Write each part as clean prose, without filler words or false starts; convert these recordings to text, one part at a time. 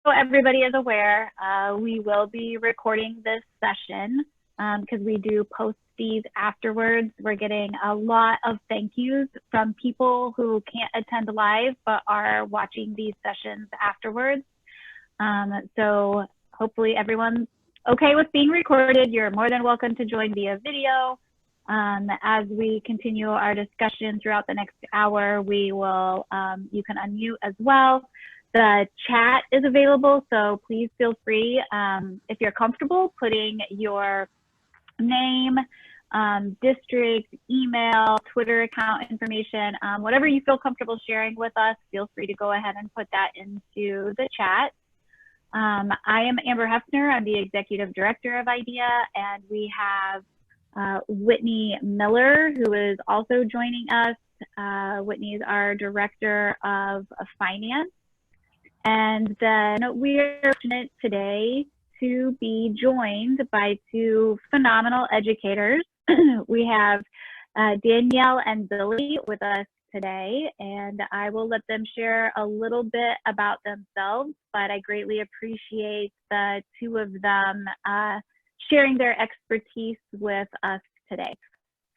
So everybody is aware, we will be recording this session because we do post these afterwards. We're getting a lot of thank yous from people who can't attend live but are watching these sessions afterwards. So hopefully everyone's okay with being recorded. You're more than welcome to join via video. As we continue our discussion throughout the next hour, we will, you can unmute as well. The chat is available, so please feel free, if you're comfortable, putting your name, district, email, Twitter account information, whatever you feel comfortable sharing with us, feel free to go ahead and put that into the chat. I am Amber Hefner. I'm the Executive Director of IDEA, and we have Whitney Miller, who is also joining us. Whitney is our Director of Finance. And then we are fortunate today to be joined by two phenomenal educators. We have Danielle and Billy with us today, and I will let them share a little bit about themselves, but I greatly appreciate the two of them sharing their expertise with us today.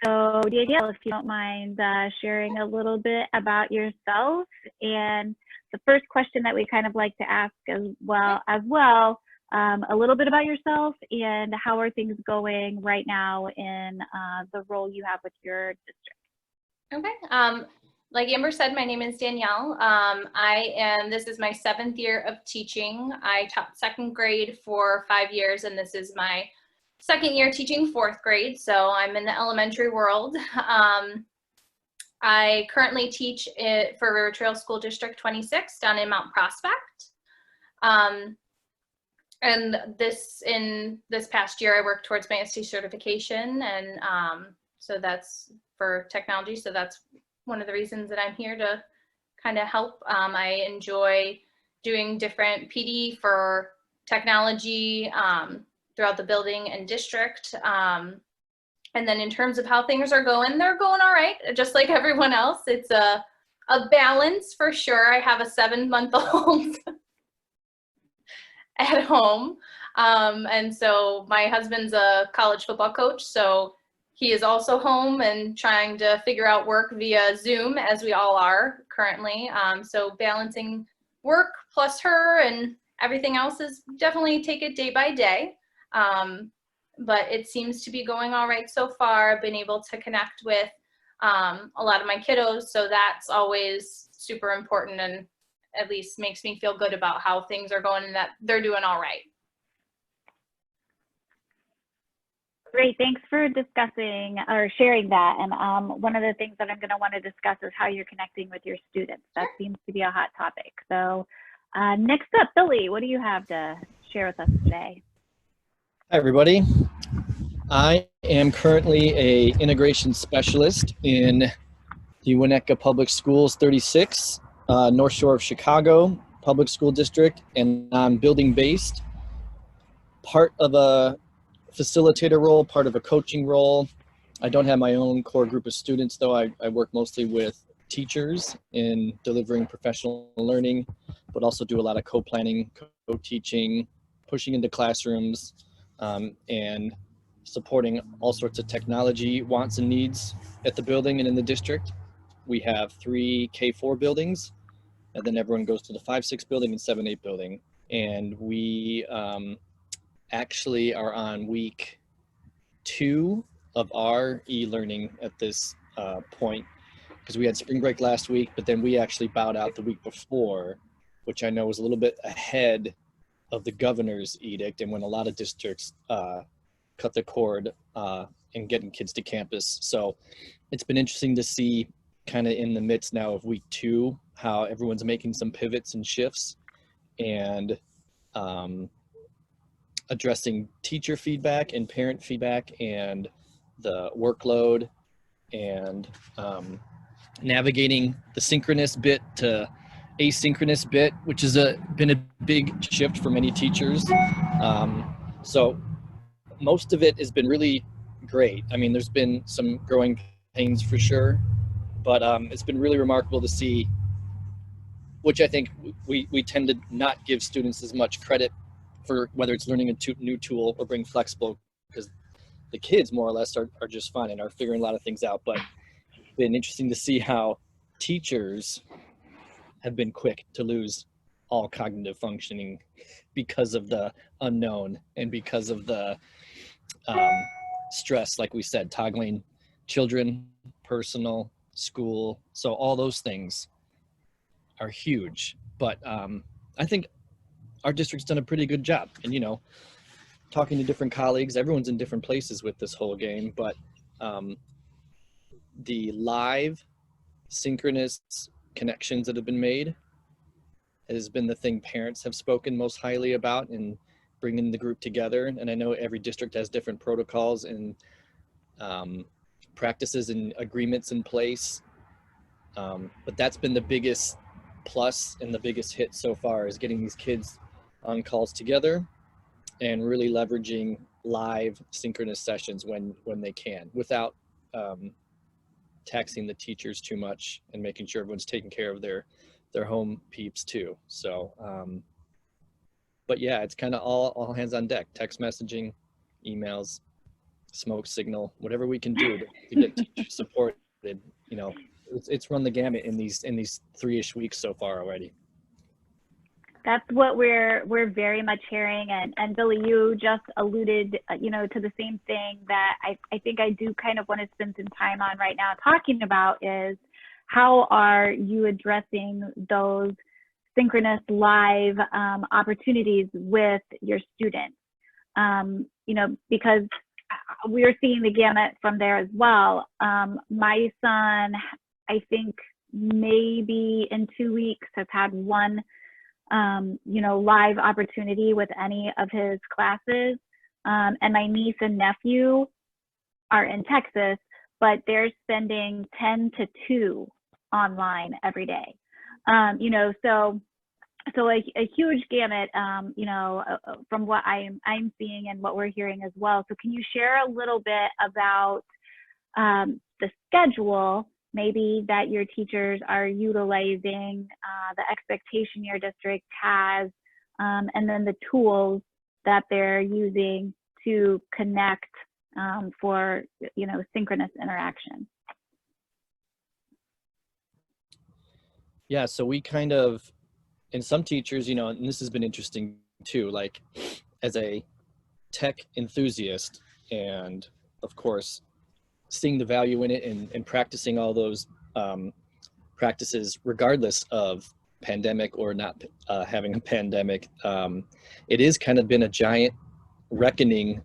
So Danielle, if you don't mind sharing a little bit about yourself, and the first question that we kind of like to ask as well, a little bit about yourself and how are things going right now in the role you have with your district. Okay. Like Amber said, my name is Danielle. This is my 7th year of teaching. I taught 2nd grade for 5 years, and this is my 2nd year teaching 4th grade. So I'm in the elementary world. I currently teach for River Trail School District 26 down in Mount Prospect. And in this past year, I worked towards my ST certification, and so that's for technology. So that's one of the reasons that I'm here to kind of help. I enjoy doing different PD for technology throughout the building and district. And then in terms of how things are going, they're going all right, just like everyone else. It's a balance for sure. I have a 7-month-old at home. And so my husband's a college football coach, so he is also home and trying to figure out work via Zoom, as we all are currently. So balancing work plus her and everything else is definitely take it day by day. But it seems to be going all right so far. I've been able to connect with a lot of my kiddos, so that's always super important and at least makes me feel good about how things are going and that they're doing all right. Great, thanks for discussing or sharing that. And one of the things that I'm going to want to discuss is how you're connecting with your students. That seems to be a hot topic. So next up, Billy, what do you have to share with us today? Hi, everybody. I am currently an integration specialist in the Winnetka Public Schools 36, North Shore of Chicago Public School District, and I'm building based, part of a facilitator role, part of a coaching role. I don't have my own core group of students, though. I work mostly with teachers in delivering professional learning, but also do a lot of co-planning, co-teaching, pushing into classrooms, and supporting all sorts of technology wants and needs at the building and in the district. We have 3 K4 buildings, and then everyone goes to the 5-6 building and 7-8 building. And we actually are on week 2 of our e-learning at this point, because we had spring break last week, but then we actually bowed out the week before, which I know was a little bit ahead of the governor's edict, and when a lot of districts cut the cord in getting kids to campus. So it's been interesting to see kind of in the midst now of week 2 how everyone's making some pivots and shifts and addressing teacher feedback and parent feedback and the workload and navigating the synchronous bit to asynchronous bit, which has been a big shift for many teachers. So most of it has been really great. I mean, there's been some growing pains for sure, but it's been really remarkable to see which I think we tend to not give students as much credit for whether it's learning a new tool or being flexible, because the kids more or less are just fine and are figuring a lot of things out. But it's been interesting to see how teachers have been quick to lose all cognitive functioning because of the unknown and because of the stress, like we said, toggling children, personal, school. So all those things are huge. But I think our district's done a pretty good job. And, you know, talking to different colleagues, everyone's in different places with this whole game, but the live synchronous connections that have been made has been the thing parents have spoken most highly about in bringing the group together. And I know every district has different protocols and practices and agreements in place. But that's been the biggest plus and the biggest hit so far, is getting these kids on calls together and really leveraging live synchronous sessions when they can, without taxing the teachers too much, and making sure everyone's taking care of their home peeps too. So, but yeah, it's kind of all hands on deck: text messaging, emails, smoke signal, whatever we can do to get teachers supported. You know, it's run the gamut in these 3-ish weeks so far already. That's what we're very much hearing, and Billy, you just alluded, you know, to the same thing that I think I do kind of want to spend some time on right now talking about, is how are you addressing those synchronous live opportunities with your students? You know, because we're seeing the gamut from there as well. My son, I think maybe in 2 weeks, has had one you know, live opportunity with any of his classes. And my niece and nephew are in Texas, but they're spending 10 to 2 online every day. You know, so a huge gamut, you know, from what I'm seeing and what we're hearing as well. So can you share a little bit about the schedule maybe that your teachers are utilizing, the expectation your district has, and then the tools that they're using to connect for, you know, synchronous interaction? Yeah, so we kind of, and some teachers, you know, and this has been interesting too, like as a tech enthusiast, and of course, seeing the value in it and practicing all those practices regardless of pandemic or not having a pandemic, it is kind of been a giant reckoning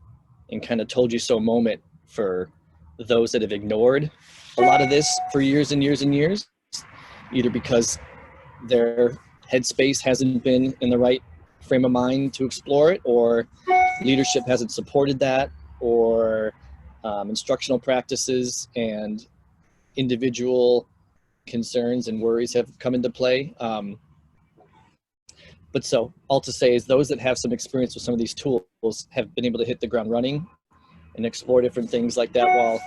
and kind of told you so moment for those that have ignored a lot of this for years and years and years, either because their headspace hasn't been in the right frame of mind to explore it, or leadership hasn't supported that, or instructional practices and individual concerns and worries have come into play. But so all to say is those that have some experience with some of these tools have been able to hit the ground running and explore different things like that, while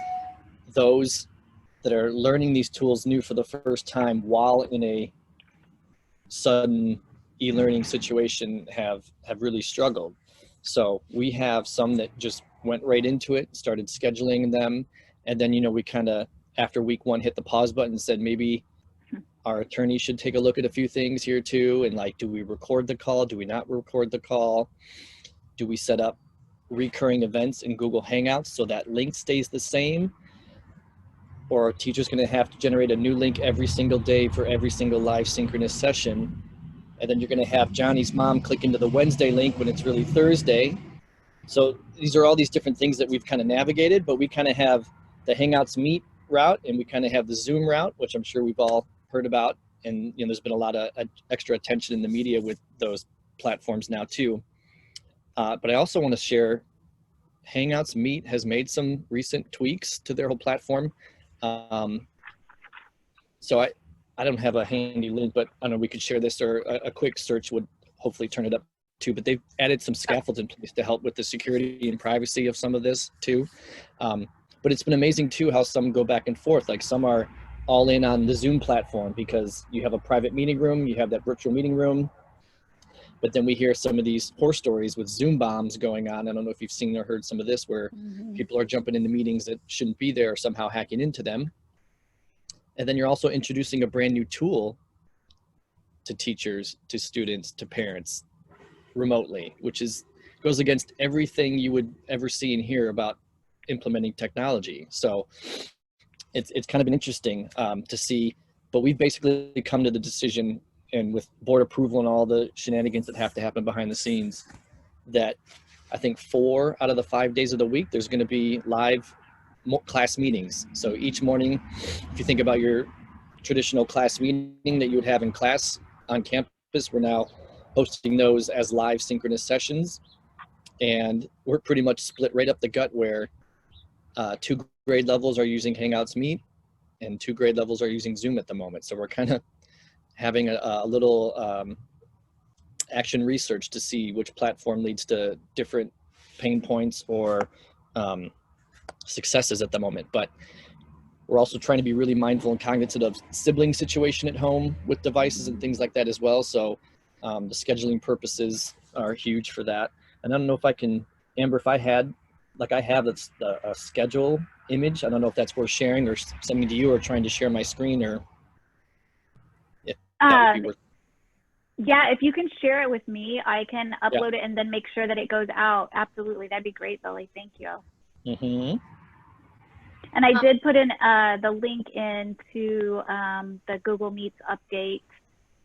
those that are learning these tools new for the first time while in a sudden e-learning situation have really struggled. So we have some that just went right into it, started scheduling them, and then, you know, we kind of after week 1 hit the pause button and said maybe our attorney should take a look at a few things here too, and like, do we record the call, do we not record the call, do we set up recurring events in Google Hangouts so that link stays the same, or are teachers going to have to generate a new link every single day for every single live synchronous session, and then you're going to have Johnny's mom click into the Wednesday link when it's really Thursday. So these are all these different things that we've kind of navigated, but we kind of have the Hangouts Meet route, and we kind of have the Zoom route, which I'm sure we've all heard about. And, you know, there's been a lot of extra attention in the media with those platforms now too. But I also want to share Hangouts Meet has made some recent tweaks to their whole platform. So I don't have a handy link, but I don't know, we could share this, or a quick search would hopefully turn it up too. But they've added some scaffolds in place to help with the security and privacy of some of this too. But it's been amazing too how some go back and forth. Like some are all in on the Zoom platform because you have a private meeting room, you have that virtual meeting room. But then we hear some of these horror stories with Zoom bombs going on. I don't know if you've seen or heard some of this where people are jumping into meetings that shouldn't be there or somehow hacking into them. And then you're also introducing a brand new tool to teachers, to students, to parents remotely, which goes against everything you would ever see and hear about implementing technology. So it's kind of been interesting to see, but we've basically come to the decision, and with board approval and all the shenanigans that have to happen behind the scenes, that I think 4 out of the 5 days of the week, there's going to be live class meetings. So each morning, if you think about your traditional class meeting that you would have in class on campus, we're now hosting those as live synchronous sessions. And we're pretty much split right up the gut where 2 grade levels are using Hangouts Meet and 2 grade levels are using Zoom at the moment. So we're kind of having a little action research to see which platform leads to different pain points or successes at the moment. But we're also trying to be really mindful and cognizant of sibling situation at home with devices and things like that as well. So the scheduling purposes are huge for that. And I don't know if I can, Amber, if I had, like I have a schedule image, I don't know if that's worth sharing or sending to you or trying to share my screen, or if that would be worth. Yeah, if you can share it with me, I can upload it and then make sure that it goes out. Absolutely. That'd be great, Billy. Thank you. Mm-hmm. And I did put in the link into the Google Meets update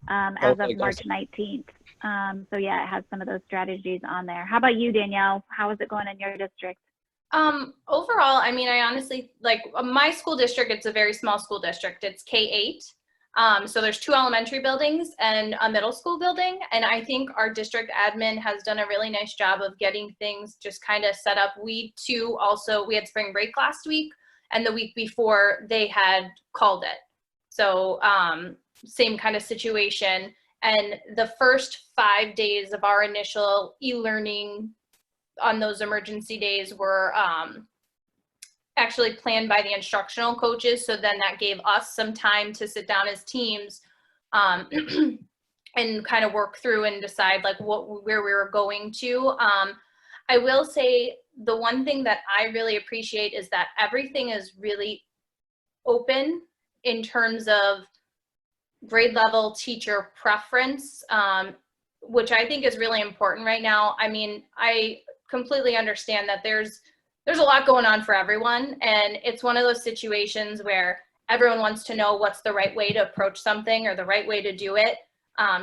as of March 19th. So yeah, it has some of those strategies on there. How about you, Danielle? How is it going in your district? Overall, I mean, I honestly, like my school district, it's a very small school district. It's K-8. So there's 2 elementary buildings and a middle school building. And I think our district admin has done a really nice job of getting things just kind of set up. We had spring break last week, and the week before they had called it. So same kind of situation. And the first 5 days of our initial e-learning on those emergency days were actually planned by the instructional coaches. So then that gave us some time to sit down as teams and kind of work through and decide like where we were going to. I will say the one thing that I really appreciate is that everything is really open in terms of grade level teacher preference, which I think is really important right now. I mean, I completely understand that there's a lot going on for everyone, and it's one of those situations where everyone wants to know what's the right way to approach something or the right way to do it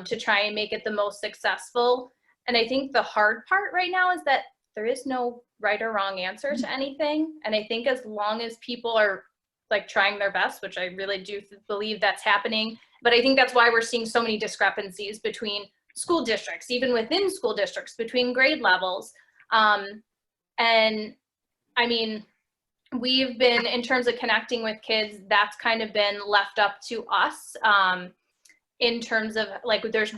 to try and make it the most successful. And I think the hard part right now is that there is no right or wrong answer to anything. And I think as long as people are like trying their best, which I really do believe that's happening, but I think that's why we're seeing so many discrepancies between school districts, even within school districts, between grade levels. And I mean, we've been, in terms of connecting with kids, that's kind of been left up to us in terms of like, there's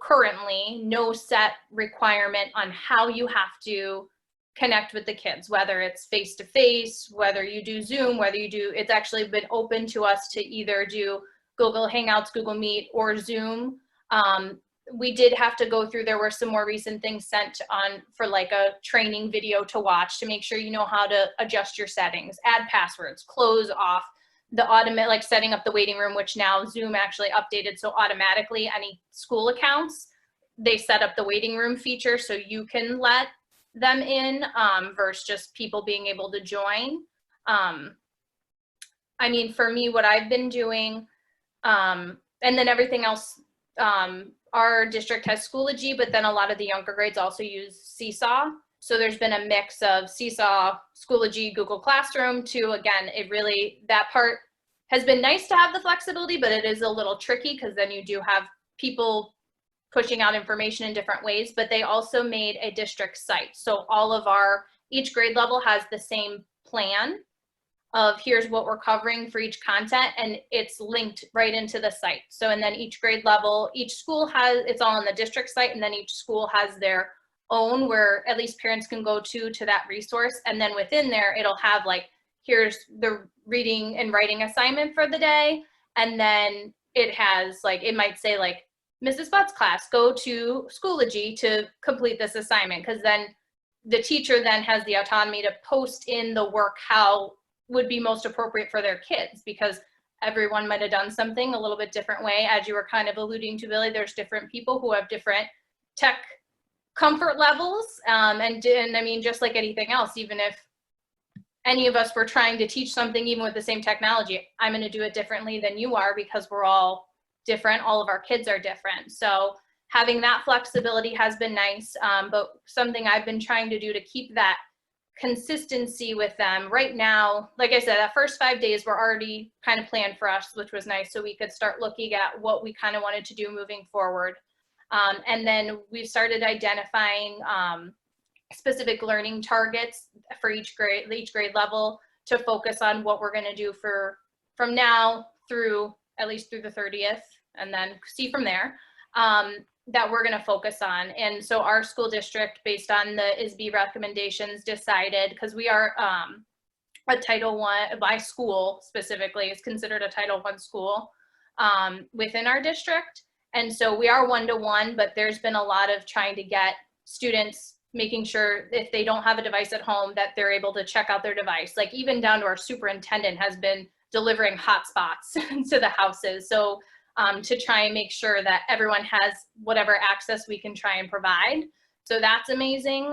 currently no set requirement on how you have to connect with the kids, whether it's face-to-face, whether you do Zoom, it's actually been open to us to either do Google Hangouts, Google Meet, or Zoom. We did have to go through, there were some more recent things sent on for like a training video to watch to make sure you know how to adjust your settings, add passwords, close off the like setting up the waiting room, which now Zoom actually updated. So automatically any school accounts, they set up the waiting room feature so you can let them in versus just people being able to join. I mean, for me, what I've been doing, and then everything else, our district has Schoology, but then a lot of the younger grades also use Seesaw. So there's been a mix of Seesaw, Schoology, Google Classroom too. Again, that part has been nice to have the flexibility, but it is a little tricky because then you do have people pushing out information in different ways, but they also made a district site. So each grade level has the same plan of here's what we're covering for each content, and it's linked right into the site. So, and then each grade level, each school it's all on the district site, and then each school has their own where at least parents can go to that resource. And then within there, it'll have like, here's the reading and writing assignment for the day. And then it has like, it might say like, Mrs. Butt's class, go to Schoology to complete this assignment. Because then the teacher then has the autonomy to post in the work how would be most appropriate for their kids, because everyone might have done something a little bit different way. As you were kind of alluding to, Billy, there's different people who have different tech comfort levels. And I mean, just like anything else, even if any of us were trying to teach something, even with the same technology, I'm going to do it differently than you are, because we're all different. All of our kids are different. So having that flexibility has been nice. But something I've been trying to do to keep that consistency with them right now, like I said, that first 5 days were already kind of planned for us, which was nice. So we could start looking at what we kind of wanted to do moving forward. And then we've started identifying specific learning targets for each grade level to focus on what we're going to do from now through at least through the 30th, and then see from there that we're going to focus on. And so our school district, based on the ISB recommendations, decided, because we are a Title I, by school specifically, is considered a Title I school within our district. And so we are one-to-one, but there's been a lot of trying to get students, making sure if they don't have a device at home that they're able to check out their device. Like even down to our superintendent has been delivering hotspots to the houses. So to try and make sure that everyone has whatever access we can try and provide. So that's amazing.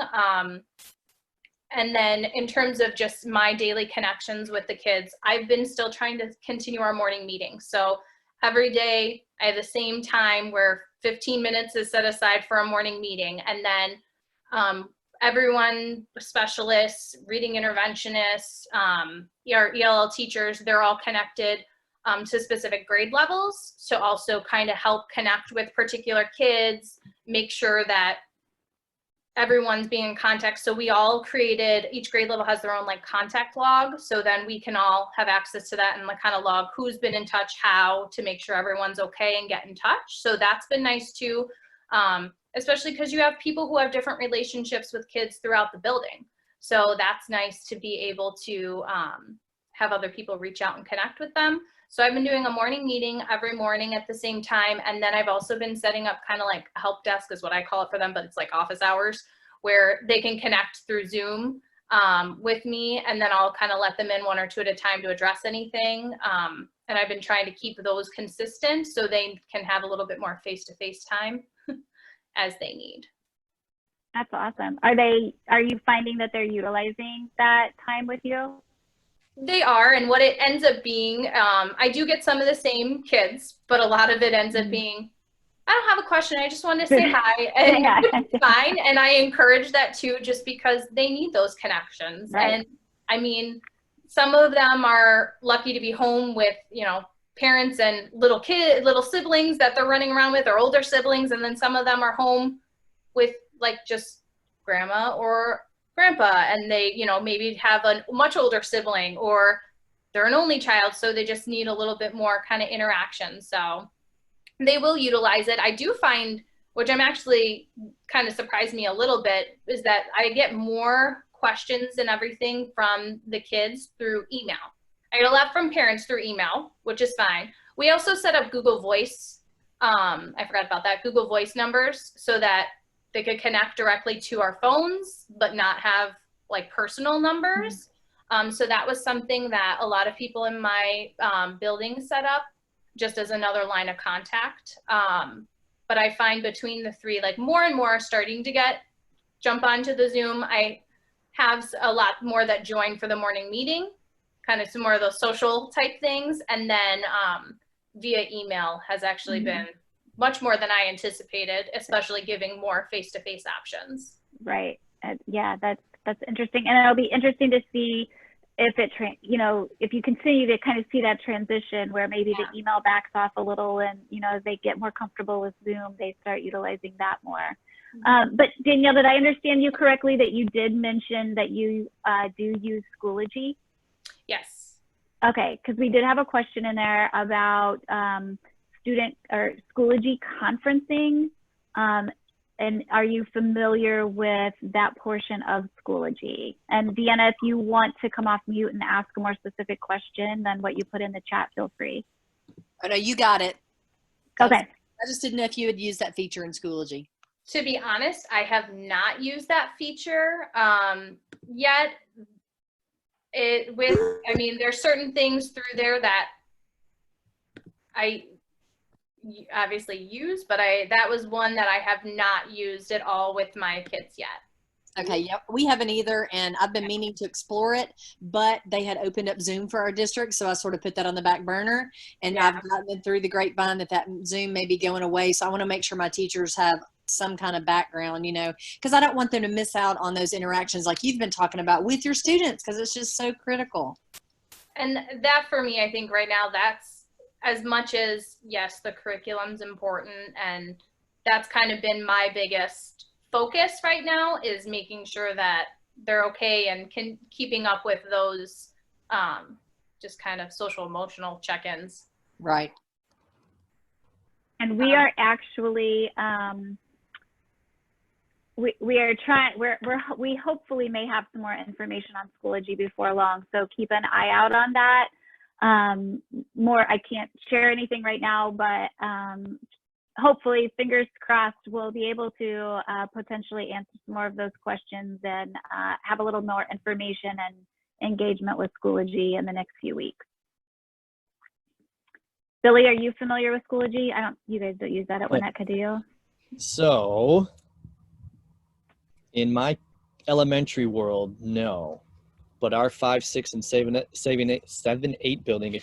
And then in terms of just my daily connections with the kids, I've been still trying to continue our morning meetings. So every day I have the same time where 15 minutes is set aside for a morning meeting. And then everyone, specialists, reading interventionists, ELL teachers, they're all connected to specific grade levels. So also kind of help connect with particular kids, make sure that everyone's being in contact. So we all created, each grade level has their own like contact log. So then we can all have access to that and like kind of log who's been in touch, how, to make sure everyone's okay and get in touch. So that's been nice too. Especially because you have people who have different relationships with kids throughout the building. So that's nice to be able to have other people reach out and connect with them. So I've been doing a morning meeting every morning at the same time. And then I've also been setting up kind of like a help desk is what I call it for them, but it's like office hours where they can connect through Zoom with me. And then I'll kind of let them in one or two at a time to address anything. And I've been trying to keep those consistent so they can have a little bit more face-to-face time as they need. That's awesome. Are you finding that they're utilizing that time with you? They are, and what it ends up being, I do get some of the same kids, but a lot of it ends up being, I don't have a question, I just want to say hi, and Yeah. it's fine, and I encourage that too, just because they need those connections. Right. And I mean, some of them are lucky to be home with, you know, parents and little siblings that they're running around with, or older siblings, and then some of them are home with like just grandma or grandpa, and they, you know, maybe have a much older sibling, or they're an only child, so they just need a little bit more kind of interaction. So they will utilize it. I do find, which I'm actually kind of surprised me a little bit, is that I get more questions and everything from the kids through email. I get a lot from parents through email, which is fine. We also set up Google Voice. I forgot about that, Google Voice numbers, so that they could connect directly to our phones, but not have like personal numbers. So that was something that a lot of people in my building set up just as another line of contact. But I find between the three, like more and more are starting to jump onto the Zoom. I have a lot more that join for the morning meeting, kind of some more of those social type things. And then via email has actually been much more than I anticipated, especially giving more face-to-face options. Right. Yeah, that's interesting. And it'll be interesting to see if if you continue to kind of see that transition where maybe the email backs off a little, and, you know, as they get more comfortable with Zoom, they start utilizing that more. But Danielle, did I understand you correctly that you did mention that you do use Schoology? Yes. Okay, because we did have a question in there about student or Schoology conferencing. and are you familiar with that portion of Schoology? And Deanna, if you want to come off mute and ask a more specific question than what you put in the chat, feel free. Oh, no, you got it. Okay. I just didn't know if you had used that feature in Schoology. To be honest, I have not used that feature yet. I mean, there's certain things through there that I obviously use, but that was one that I have not used at all with my kids yet. Okay, yep, we haven't either, and I've been meaning to explore it, but they had opened up Zoom for our district, so I sort of put that on the back burner, and Yeah. I've gotten through the grapevine that Zoom may be going away, so I want to make sure my teachers have some kind of background, you know, because I don't want them to miss out on those interactions like you've been talking about with your students, because it's just so critical. And that for me, I think right now, that's as much as, yes, the curriculum's important, and that's kind of been my biggest focus right now, is making sure that they're okay and keeping up with those just kind of social emotional check-ins. Right. And we are actually we hopefully may have some more information on Schoology before long, so keep an eye out on that. I can't share anything right now, but hopefully, fingers crossed, we'll be able to potentially answer some more of those questions and have a little more information and engagement with Schoology in the next few weeks. Billy, are you familiar with Schoology? You guys don't use that at Winnetka, do you? So, in my elementary world, no. But our 5, 6, and 7, 8 building,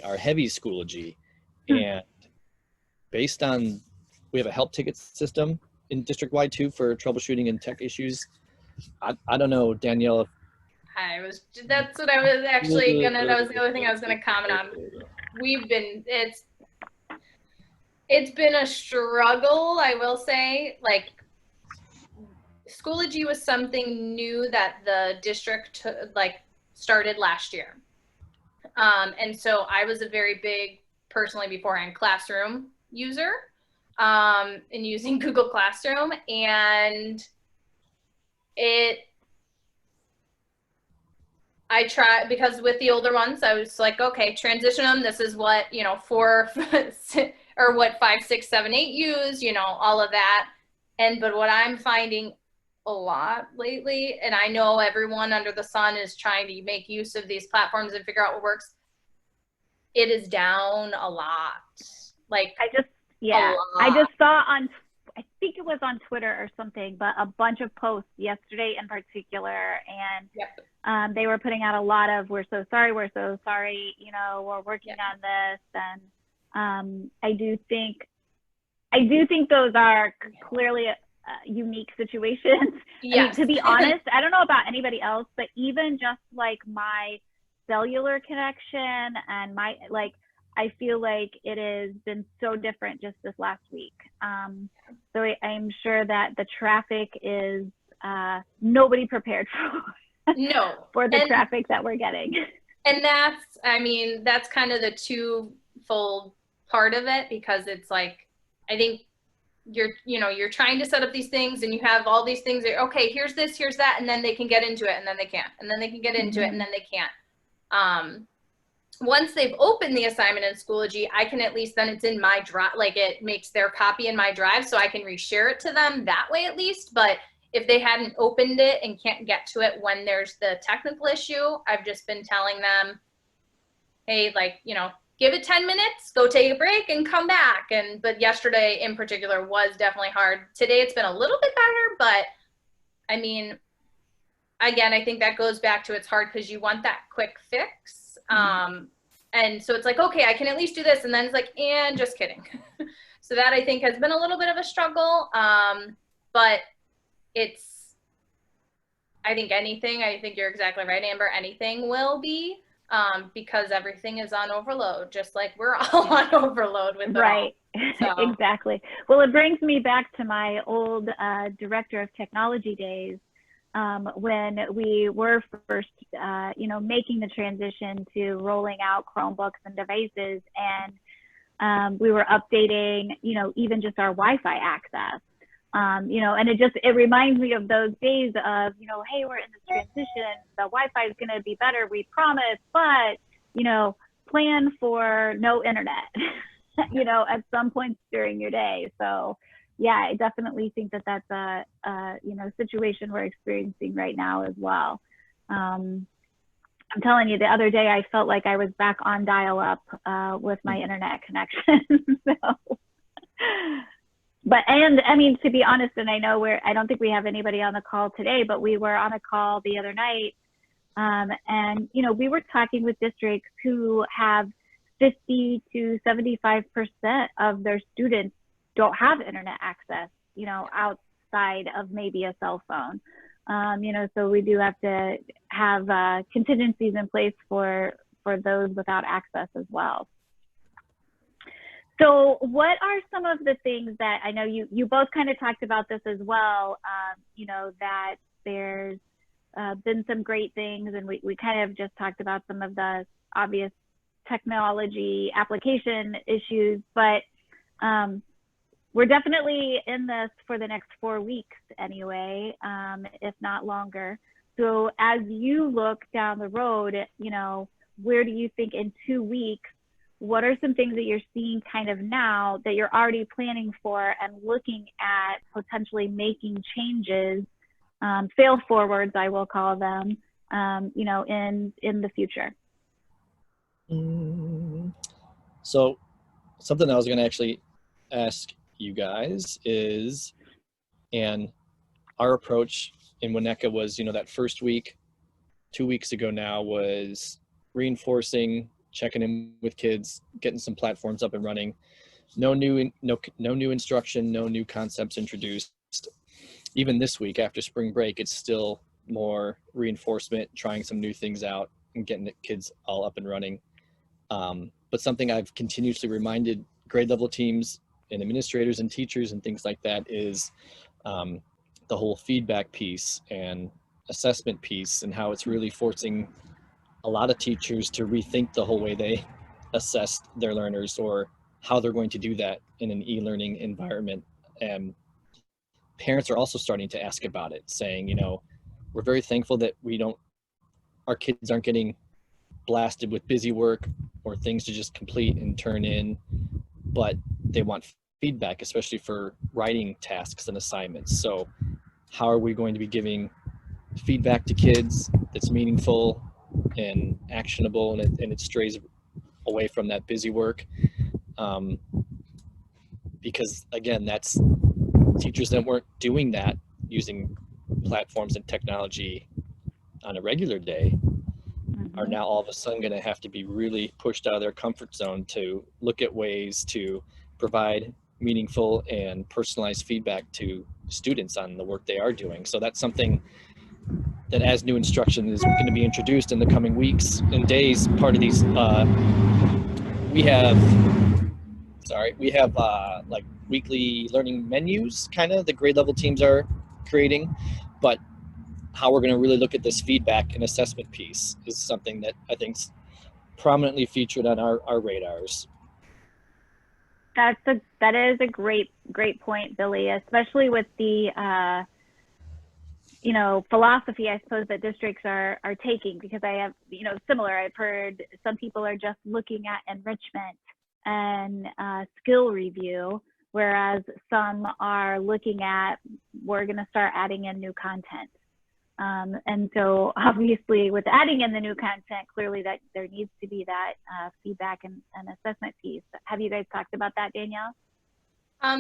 are heavy Schoology. And based on, we have a help ticket system in district-wide too for troubleshooting and tech issues. I don't know, Danielle. That's what I was actually that was the other thing I was gonna comment on. It's been a struggle, I will say. Like, Schoology was something new that the district started last year. And so I was a very big, personally beforehand, classroom user and using Google Classroom, and I tried, because with the older ones I was like, okay, transition them, this is what 4 or what 5, 6, 7, 8 use, all of that. But what I'm finding a lot lately, and I know everyone under the sun is trying to make use of these platforms and figure out what works, it is down a lot. Like, I just saw on, I think it was on Twitter or something, but a bunch of posts yesterday in particular, and they were putting out a lot of, we're so sorry, we're working on this. And I do think those are clearly unique situations. Yes. I mean, to be honest, I don't know about anybody else, but even just like my cellular connection and I feel like it has been so different just this last week. So I'm sure that the traffic is nobody prepared for the traffic that we're getting. And that's kind of the twofold part of it, because it's like, I think you're trying to set up these things and you have all these things that, okay, here's this, here's that, and then they can get into it and then they can't, and then they can get into it and then they can't. Once they've opened the assignment in Schoology, I can at least, then it's in my drive, like it makes their copy in my drive, so I can reshare it to them that way at least. But if they hadn't opened it and can't get to it when there's the technical issue, I've just been telling them, hey, give it 10 minutes, go take a break and come back. But yesterday in particular was definitely hard. Today it's been a little bit better, but I mean, again, I think that goes back to, it's hard because you want that quick fix. And so it's like, okay, I can at least do this. And then it's like, and just kidding. So that I think has been a little bit of a struggle. But I think you're exactly right, Amber. Anything will be, because everything is on overload, just like we're all on overload with it. Right. So. Exactly. Well, it brings me back to my old director of technology days, when we were first, making the transition to rolling out Chromebooks and devices, and we were updating, even just our Wi-Fi access. You know, and it reminds me of those days of, you know, hey, we're in this transition, the Wi-Fi is going to be better, we promise, but, you know, plan for no internet, you know, at some points during your day. So yeah, I definitely think that that's a you know, situation we're experiencing right now as well. I'm telling you, the other day I felt like I was back on dial-up with my internet connection. So, but, and I mean, to be honest, and I know I don't think we have anybody on the call today, but we were on a call the other night, and, you know, we were talking with districts who have 50 to 75% of their students don't have internet access, you know, outside of maybe a cell phone. You know, so we do have to have contingencies in place for those without access as well. So what are some of the things that, I know you both kind of talked about this as well, you know, that there's been some great things, and we kind of just talked about some of the obvious technology application issues, but we're definitely in this for the next 4 weeks anyway, if not longer. So as you look down the road, you know, where do you think in 2 weeks, what are some things that you're seeing kind of now that you're already planning for and looking at potentially making changes, fail forwards, I will call them, you know, in the future? So something I was going to actually ask you guys is, and our approach in Winnetka was, you know, that first week, 2 weeks ago now, was reinforcing, checking in with kids, getting some platforms up and running. No new instruction, no new concepts introduced. Even this week after spring break, it's still more reinforcement, trying some new things out and getting the kids all up and running. But something I've continuously reminded grade level teams and administrators and teachers and things like that is the whole feedback piece and assessment piece, and how it's really forcing a lot of teachers to rethink the whole way they assess their learners or how they're going to do that in an e-learning environment. And parents are also starting to ask about it, saying, you know, we're very thankful that our kids aren't getting blasted with busy work or things to just complete and turn in, but they want feedback, especially for writing tasks and assignments. So how are we going to be giving feedback to kids that's meaningful and actionable, and it strays away from that busy work? Because again, that's teachers that weren't doing that using platforms and technology on a regular day are now all of a sudden going to have to be really pushed out of their comfort zone to look at ways to provide meaningful and personalized feedback to students on the work they are doing. So that's something that, as new instruction is going to be introduced in the coming weeks and days, part of these, we have like weekly learning menus, kind of, the grade level teams are creating, but how we're going to really look at this feedback and assessment piece is something that I think's prominently featured on our radars. That is a great point, Billy, especially with the you know, philosophy, I suppose, that districts are taking, because I have, you know, similar, I've heard some people are just looking at enrichment and skill review, whereas some are looking at, we're going to start adding in new content. And so obviously with adding in the new content, clearly that there needs to be that feedback and assessment piece. Have you guys talked about that, Danielle?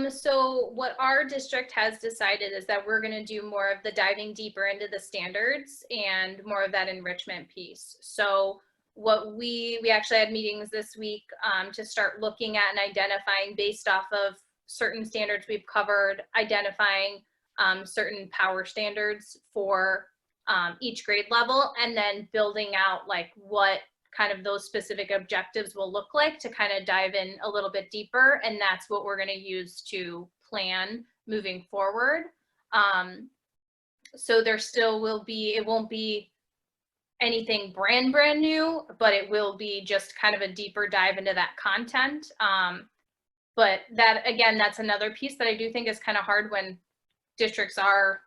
So what our district has decided is that we're going to do more of the diving deeper into the standards and more of that enrichment piece. So what we actually had meetings this week to start looking at and identifying, based off of certain standards we've covered, identifying certain power standards for each grade level, and then building out like what kind of those specific objectives will look like to kind of dive in a little bit deeper. And that's what we're going to use to plan moving forward. So there still will be, it won't be anything brand new, but it will be just kind of a deeper dive into that content. But that, again, that's another piece that I do think is kind of hard when districts are,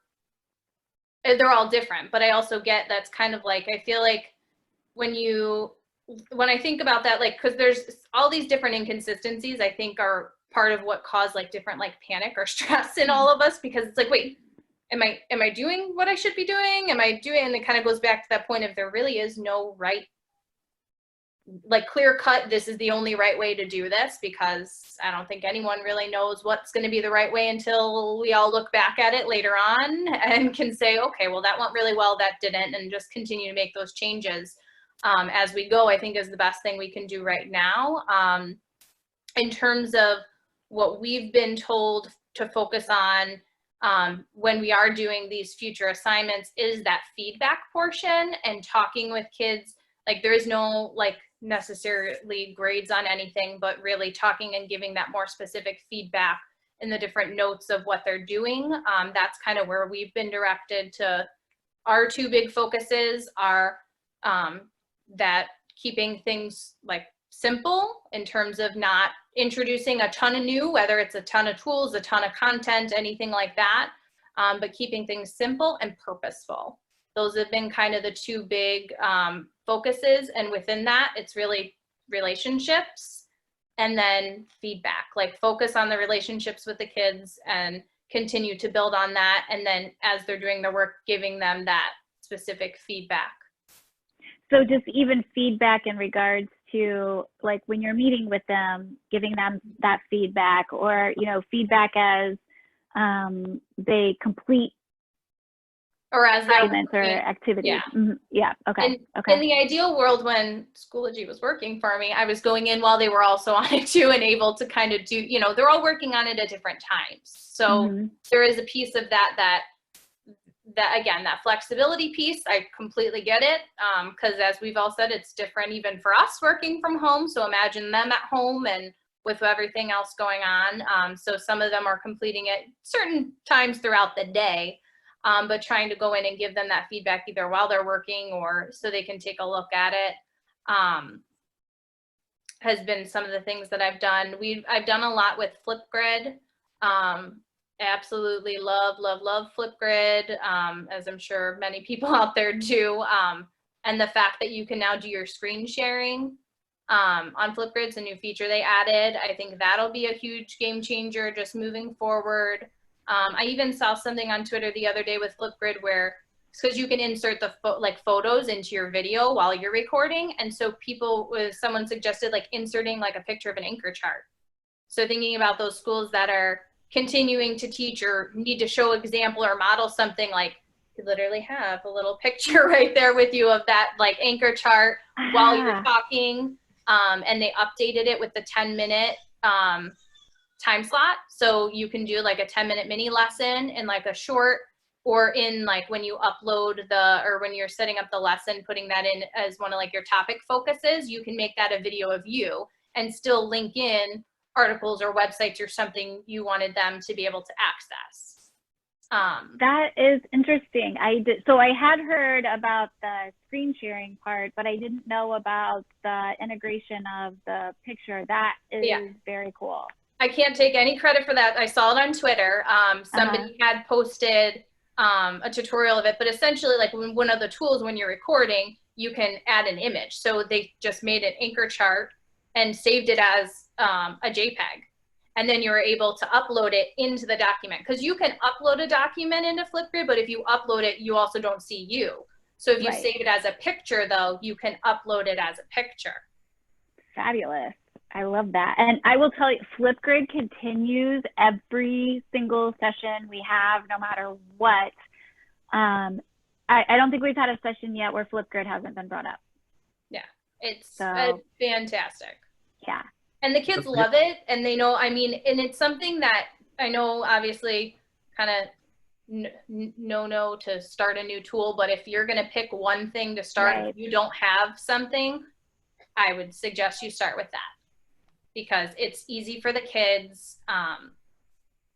they're all different, but I also get that's kind of like, I feel like when I think about that, like, because there's all these different inconsistencies, I think are part of what caused like different like panic or stress in all of us, because it's like, wait, am I doing what I should be doing? Am I doing, and it kind of goes back to that point of there really is no right, like clear cut, this is the only right way to do this, because I don't think anyone really knows what's going to be the right way until we all look back at it later on and can say, okay, well, that went really well, that didn't, and just continue to make those changes as we go, I think is the best thing we can do right now. In terms of what we've been told to focus on when we are doing these future assignments is that feedback portion and talking with kids. Like there is no like necessarily grades on anything, but really talking and giving that more specific feedback in the different notes of what they're doing. That's kind of where we've been directed to. Our two big focuses are that keeping things like simple in terms of not introducing a ton of new, whether it's a ton of tools, a ton of content, anything like that, but keeping things simple and purposeful. Those have been kind of the two big focuses. And within that, it's really relationships and then feedback, like focus on the relationships with the kids and continue to build on that. And then as they're doing their work, giving them that specific feedback. So just even feedback in regards to like when you're meeting with them, giving them that feedback, or, you know, feedback as they complete or as assignments or activities. Yeah. Mm-hmm. Yeah. Okay. In the ideal world, when Schoology was working for me, I was going in while they were also on it too, and able to kind of do, you know, they're all working on it at different times. So there is a piece of that again, that flexibility piece, I completely get it. Because as we've all said, it's different even for us working from home. So imagine them at home and with everything else going on. So some of them are completing it certain times throughout the day. But trying to go in and give them that feedback either while they're working or so they can take a look at it has been some of the things that I've done. I've done a lot with Flipgrid. Absolutely love Flipgrid, as I'm sure many people out there do. And the fact that you can now do your screen sharing on Flipgrid, it's a new feature they added. I think that'll be a huge game changer just moving forward. I even saw something on Twitter the other day with Flipgrid where, because you can insert the photos into your video while you're recording, and so someone suggested like inserting like a picture of an anchor chart. So thinking about those schools that are continuing to teach or need to show example or model something, like you literally have a little picture right there with you of that like anchor chart while you're talking, and they updated it with the 10-minute time slot, so you can do like a 10-minute mini lesson in like a short, or in like when you upload or when you're setting up the lesson, putting that in as one of like your topic focuses, you can make that a video of you and still link in articles or websites or something you wanted them to be able to access. That is interesting. So I had heard about the screen sharing part, but I didn't know about the integration of the picture. That is very cool. I can't take any credit for that. I saw it on Twitter. Somebody had posted a tutorial of it, but essentially like one of the tools when you're recording, you can add an image. So they just made an anchor chart and saved it as a JPEG. And then you're able to upload it into the document, because you can upload a document into Flipgrid, but if you upload it, you also don't see you. So if you save it as a picture though, you can upload it as a picture. Fabulous. I love that. And I will tell you, Flipgrid continues every single session we have, no matter what. I don't think we've had a session yet where Flipgrid hasn't been brought up. Yeah, it's fantastic. Yeah. And the kids love it, and they know, I mean, and it's something that I know obviously kind of no to start a new tool, but if you're going to pick one thing to start, if you don't have something, I would suggest you start with that. Because it's easy for the kids,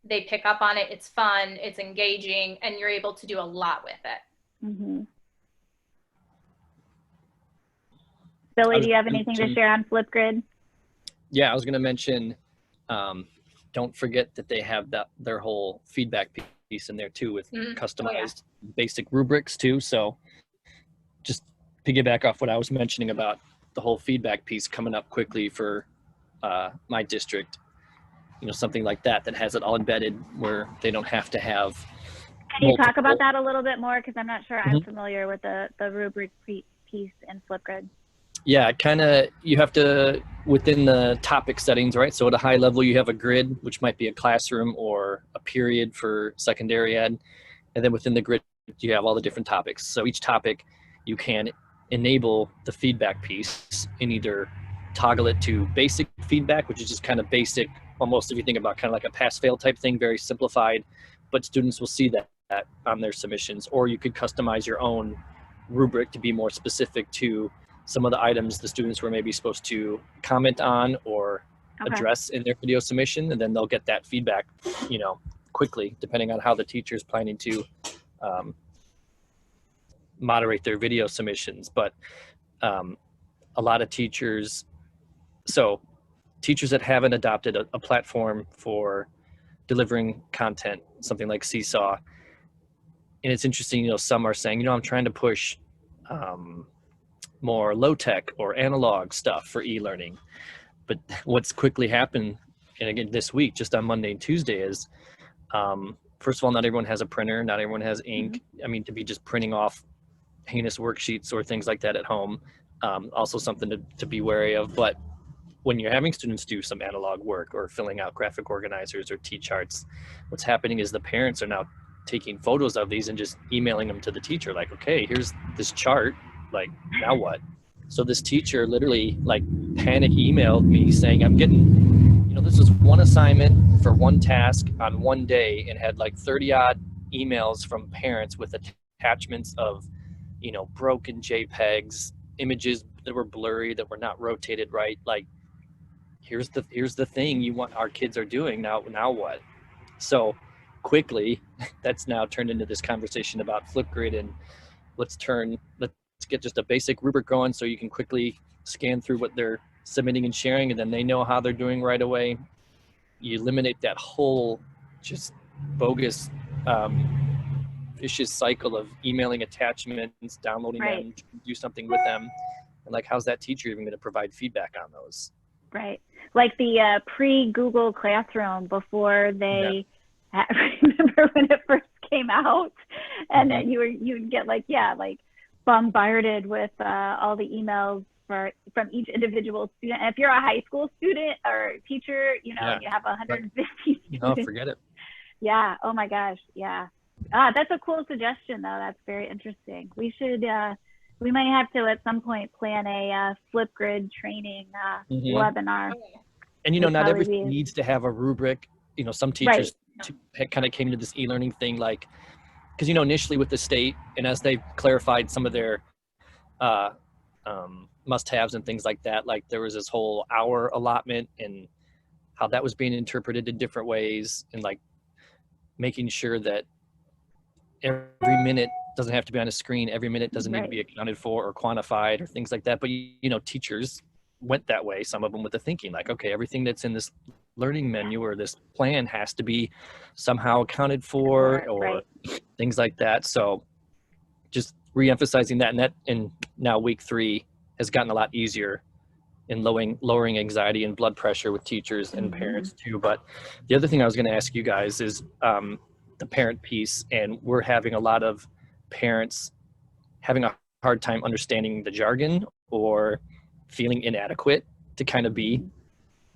they pick up on it, it's fun, it's engaging, and you're able to do a lot with it. Billy, do you have anything to share on Flipgrid? Yeah, I was going to mention, don't forget that they have their whole feedback piece in there too with Mhm. customized basic rubrics too. So just piggyback off what I was mentioning about the whole feedback piece coming up quickly for my district, something like that has it all embedded where they don't have to have Can you talk about that a little bit more? Because I'm not sure I'm Mhm. familiar with the rubric piece in Flipgrid. Yeah, you have to, within the topic settings, right? So at a high level, you have a grid, which might be a classroom or a period for secondary ed. And then within the grid, you have all the different topics. So each topic, you can enable the feedback piece and either toggle it to basic feedback, which is just kind of basic, almost if you think about kind of like a pass-fail type thing, very simplified, but students will see that on their submissions. Or you could customize your own rubric to be more specific to some of the items the students were maybe supposed to comment on or address in their video submission, and then they'll get that feedback, quickly, depending on how the teacher is planning to moderate their video submissions. But a lot of teachers that haven't adopted a platform for delivering content, something like Seesaw, and it's interesting, some are saying, I'm trying to push more low-tech or analog stuff for e-learning. But what's quickly happened, and again this week, just on Monday and Tuesday, is first of all, not everyone has a printer, not everyone has ink. I mean, to be just printing off heinous worksheets or things like that at home, also something to be wary of. But when you're having students do some analog work or filling out graphic organizers or T-charts, what's happening is the parents are now taking photos of these and just emailing them to the teacher, like, okay, here's this chart, like, now what? So this teacher literally panic emailed me saying, I'm getting, this is one assignment for one task on one day, and had 30 odd emails from parents with attachments of, broken JPEGs, images that were blurry, that were not rotated right. Here's the thing you want our kids are doing now what? So quickly, that's now turned into this conversation about Flipgrid, and let's get just a basic rubric going so you can quickly scan through what they're submitting and sharing, and then they know how they're doing right away. You eliminate that whole just bogus vicious cycle of emailing attachments, downloading them, do something with them, and how's that teacher even going to provide feedback on those? Right, like the pre-Google Classroom before they remember when it first came out, and then you'd get bombarded with all the emails from each individual student. And if you're a high school student or teacher, you have 150 students. No, forget it. Yeah. Oh my gosh. Yeah. That's a cool suggestion, though. That's very interesting. We should. We might have to at some point plan a Flipgrid training webinar. And not everything needs to have a rubric. Some teachers kind of came to this e-learning thing because initially with the state, and as they've clarified some of their must-haves and things like that, there was this whole hour allotment and how that was being interpreted in different ways, and making sure that every minute doesn't have to be on a screen, every minute doesn't need to be accounted for or quantified or things like that. But teachers went that way, some of them with the thinking okay, everything that's in this learning menu or this plan has to be somehow accounted for, or things like that. So just re-emphasizing that, and now week 3 has gotten a lot easier in lowering anxiety and blood pressure with teachers and parents too. But the other thing I was going to ask you guys is the parent piece, and we're having a lot of parents having a hard time understanding the jargon or feeling inadequate to kind of be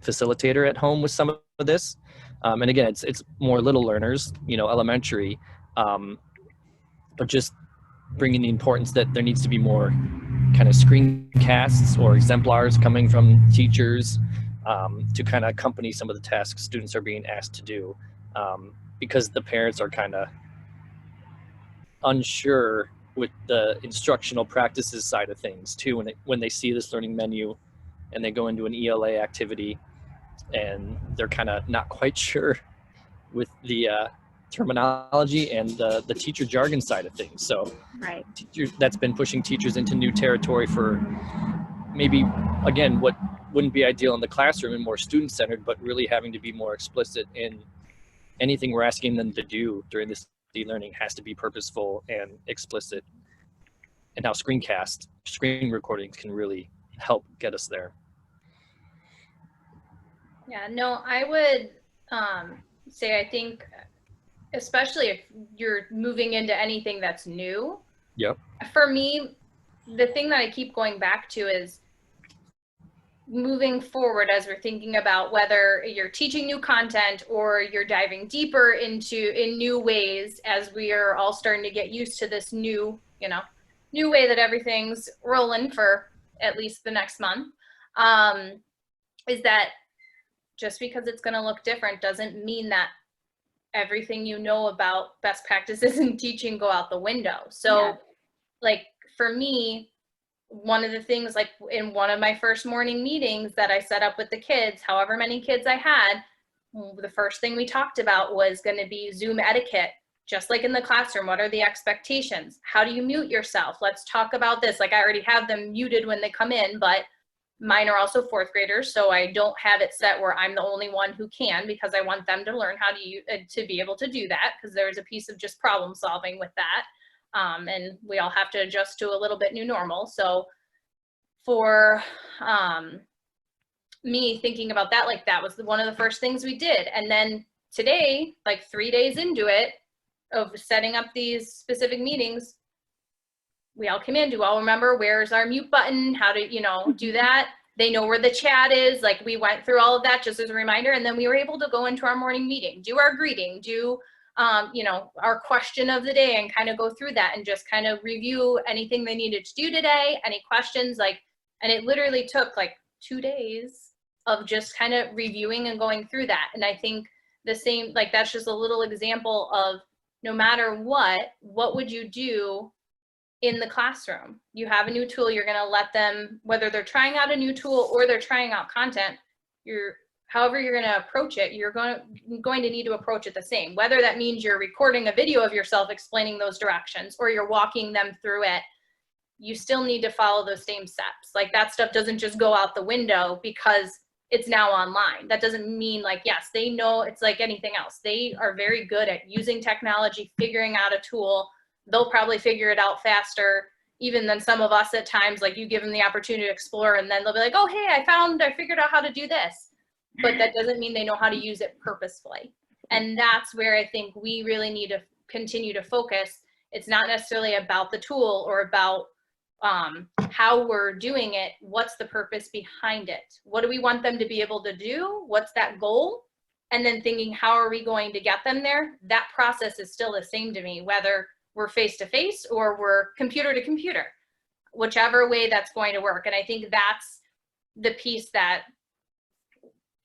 facilitator at home with some of this. And again, it's more little learners, elementary, but just bringing the importance that there needs to be more kind of screencasts or exemplars coming from teachers to kind of accompany some of the tasks students are being asked to do, because the parents are kind of unsure with the instructional practices side of things too, when they see this learning menu and they go into an ELA activity and they're kind of not quite sure with the terminology and the teacher jargon side of things. So that's been pushing teachers into new territory for maybe, again, what wouldn't be ideal in the classroom and more student-centered, but really having to be more explicit in anything we're asking them to do during this e-learning has to be purposeful and explicit. And how screen recordings can really help get us there. Yeah, no, I would say, I think, especially if you're moving into anything that's new. Yep. For me, the thing that I keep going back to is moving forward as we're thinking about whether you're teaching new content or you're diving deeper in new ways, as we are all starting to get used to this new way that everything's rolling for at least the next month, is that just because it's going to look different doesn't mean that everything you know about best practices in teaching go out the window. So like for me, one of the things, like in one of my first morning meetings that I set up with the kids, however many kids I had, the first thing we talked about was going to be Zoom etiquette. Just like in the classroom, what are the expectations? How do you mute yourself? Let's talk about this. Like, I already have them muted when they come in, but mine are also fourth graders, so I don't have it set where I'm the only one who can, because I want them to learn how to be able to do that, because there's a piece of just problem solving with that. And we all have to adjust to a little bit new normal. So for me thinking about that, like that was one of the first things we did. And then today, like 3 days into it, of setting up these specific meetings, we all came in. Do all remember where's our mute button? How to, do that? They know where the chat is. Like, we went through all of that just as a reminder. And then we were able to go into our morning meeting, do our greeting, do, our question of the day, and kind of go through that and just kind of review anything they needed to do today, any questions, and it literally took like 2 days of just kind of reviewing and going through that. And I think the same, like, that's just a little example of, no matter what would you do in the classroom? You have a new tool, you're going to let them, whether they're trying out a new tool or they're trying out content, however you're going to approach it, you're going to need to approach it the same. Whether that means you're recording a video of yourself explaining those directions, or you're walking them through it, you still need to follow those same steps. Like, that stuff doesn't just go out the window because it's now online. That doesn't mean, like, yes, they know, it's like anything else. They are very good at using technology, figuring out a tool. They'll probably figure it out faster even than some of us at times. Like, you give them the opportunity to explore, and then they'll be like, oh, hey, I figured out how to do this. But that doesn't mean they know how to use it purposefully. And that's where I think we really need to continue to focus. It's not necessarily about the tool or about how we're doing it. What's the purpose behind it? What do we want them to be able to do? What's that goal? And then thinking, how are we going to get them there? That process is still the same to me, whether we're face-to-face or we're computer to computer, whichever way that's going to work. And I think that's the piece that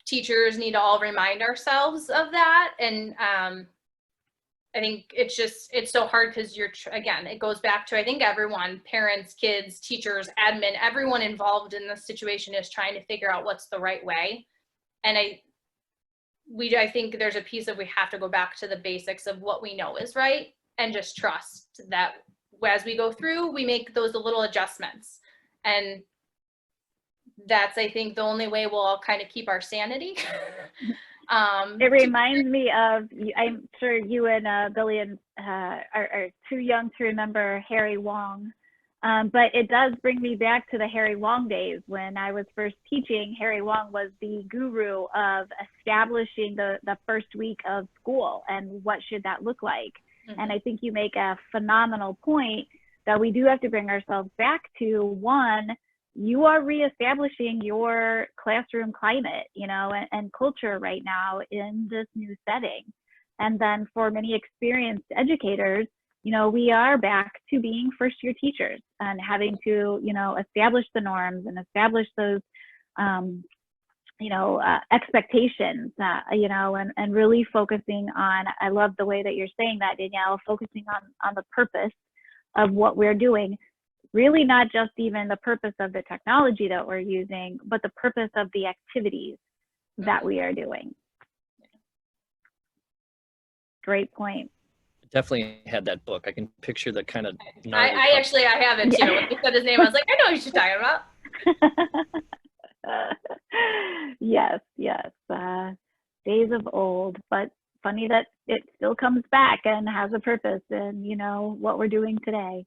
teachers need to all remind ourselves of that. And I think it's so hard because again, it goes back to, I think everyone, parents, kids, teachers, admin, everyone involved in this situation is trying to figure out what's the right way. And I think there's a piece of, we have to go back to the basics of what we know is right, and just trust that as we go through, we make those little adjustments. And that's, I think, the only way we'll all kind of keep our sanity. It reminds me of, I'm sure you and Billy are too young to remember Harry Wong, but it does bring me back to the Harry Wong days. When I was first teaching, Harry Wong was the guru of establishing the first week of school and what should that look like. Mm-hmm. And I think you make a phenomenal point that we do have to bring ourselves back to, one, you are reestablishing your classroom climate, and culture right now in this new setting. And then for many experienced educators, we are back to being first-year teachers and having to, establish the norms and establish those, expectations, and really focusing on, I love the way that you're saying that, Danielle, focusing on the purpose of what we're doing. Really not just even the purpose of the technology that we're using, but the purpose of the activities that we are doing. Great point. Definitely had that book. I can picture the kind of. I have it too. Yeah. When you said his name, I was like, I know what you're talking about. Yes. Days of old, but funny that it still comes back and has a purpose in, you know, what we're doing today.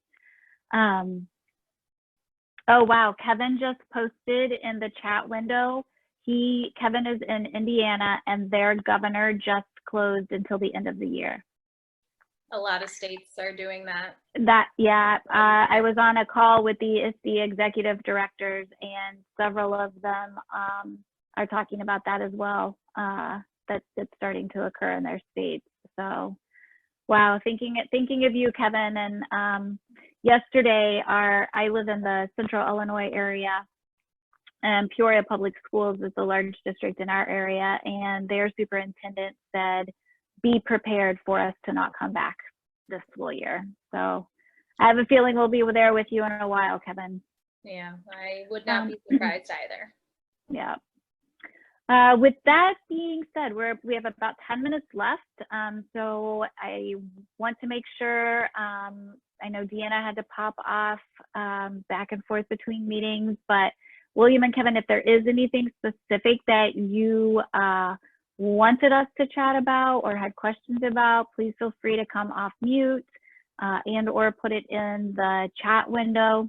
Oh, wow. Kevin just posted in the chat window. Kevin is in Indiana and their governor just closed until the end of the year. A lot of states are doing that. Yeah, I was on a call with the executive directors, and several of them are talking about that as well. That it's starting to occur in their states. So, wow, thinking of you, Kevin. And yesterday, I live in the Central Illinois area, and Peoria Public Schools is the large district in our area, and their superintendent said, "Be prepared for us to not come back this school year." So I have a feeling we'll be there with you in a while, Kevin. Yeah, I would not be surprised either. Yeah. With that being said, we have about 10 minutes left. So I want to make sure, I know Deanna had to pop off back and forth between meetings, but William and Kevin, if there is anything specific that you wanted us to chat about or had questions about, please feel free to come off mute and or put it in the chat window.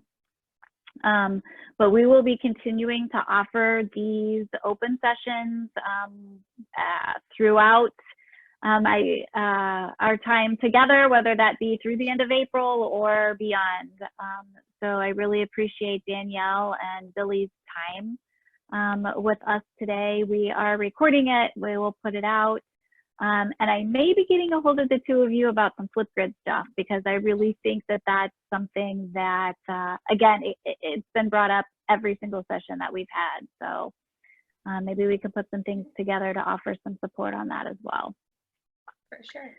But we will be continuing to offer these open sessions throughout our time together, whether that be through the end of April or beyond. So I really appreciate Danielle and Billy's time with us today. We are recording it. We will put it out. And I may be getting a hold of the two of you about some Flipgrid stuff, because I really think that that's something that, again, it's been brought up every single session that we've had. So maybe we could put some things together to offer some support on that as well. For sure.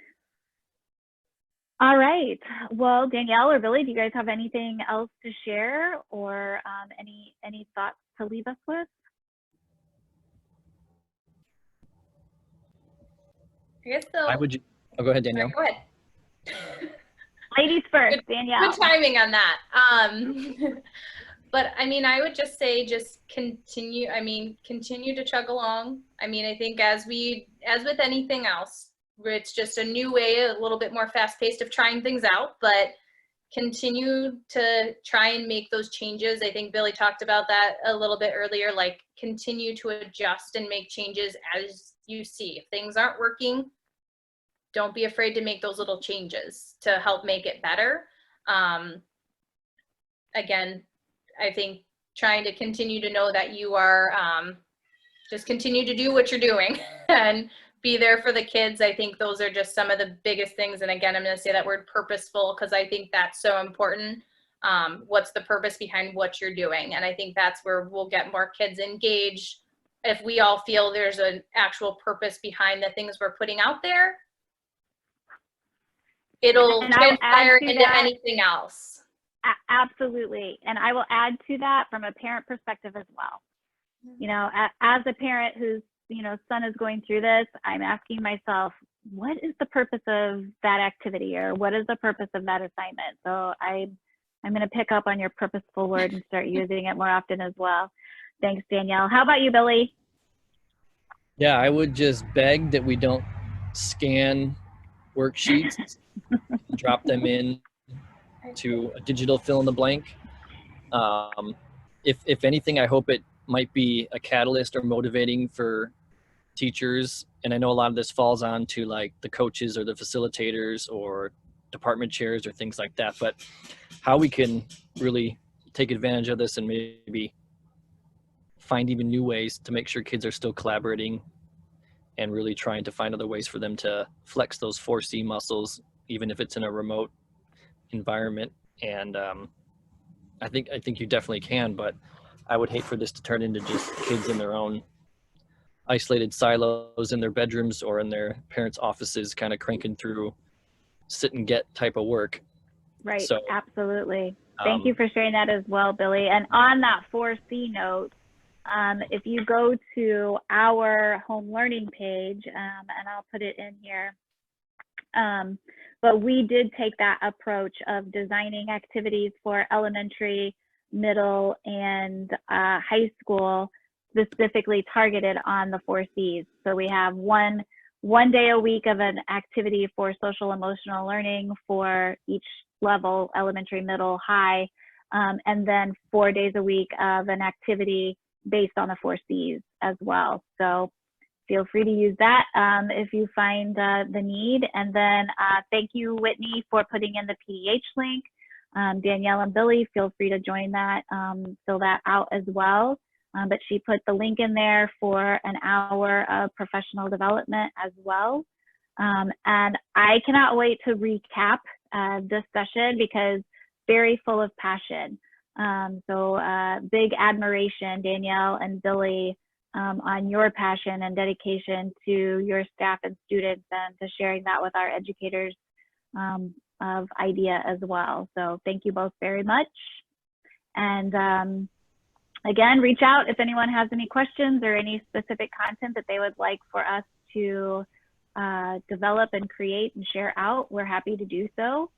All right. Well, Danielle or Billy, do you guys have anything else to share, or any thoughts to leave us with? I guess so. Go ahead, Danielle. Go ahead. Ladies first, Danielle. Good timing on that. But I mean, I would just say, continue to chug along. I mean, I think as with anything else, it's just a new way, a little bit more fast paced of trying things out, but continue to try and make those changes. I think Billy talked about that a little bit earlier, like continue to adjust and make changes as you see. If things aren't working, don't be afraid to make those little changes to help make it better. Again, I think trying to continue to know that you are, just continue to do what you're doing and be there for the kids. I think those are just some of the biggest things. And again, I'm going to say that word purposeful, because I think that's so important. What's the purpose behind what you're doing? And I think that's where we'll get more kids engaged. If we all feel there's an actual purpose behind the things we're putting out there, it'll transpire into anything else. Absolutely. And I will add to that from a parent perspective as well. You know, as a parent whose, you know, son is going through this, I'm asking myself, what is the purpose of that activity, or what is the purpose of that assignment? So I'm going to pick up on your purposeful word and start using it more often as well. Thanks, Danielle. How about you, Billy? Yeah, I would just beg that we don't scan worksheets, drop them in to a digital fill in the blank. If anything, I hope it might be a catalyst or motivating for teachers. And I know a lot of this falls on to like the coaches or the facilitators or department chairs or things like that, but how we can really take advantage of this and maybe find even new ways to make sure kids are still collaborating and really trying to find other ways for them to flex those 4C muscles, even if it's in a remote environment. And I think you definitely can, but I would hate for this to turn into just kids in their own isolated silos in their bedrooms or in their parents' offices, kind of cranking through sit and get type of work. Right. So, absolutely. Thank you for sharing that as well, Billy. And on that 4C note, if you go to our home learning page, and I'll put it in here, but we did take that approach of designing activities for elementary, middle, and high school, specifically targeted on the 4Cs. So we have one 1 day a week of an activity for social emotional learning for each level, elementary, middle, high, and then 4 days a week of an activity based on the 4 C's as well. So feel free to use that if you find the need. And then thank you, Whitney, for putting in the PDH link. Danielle and Billy, feel free to join that, fill that out as well. But she put the link in there for an hour of professional development as well. And I cannot wait to recap this session because very full of passion. So big admiration, Danielle and Billy, on your passion and dedication to your staff and students, and to sharing that with our educators of IDEA as well. So thank you both very much. And again, reach out if anyone has any questions or any specific content that they would like for us to develop and create and share out. We're happy to do so.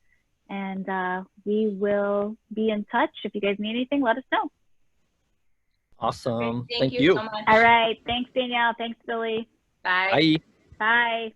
And we will be in touch. If you guys need anything, let us know. Awesome. Thank you so much. All right. Thanks, Danielle. Thanks, Billy. Bye. Bye. Bye.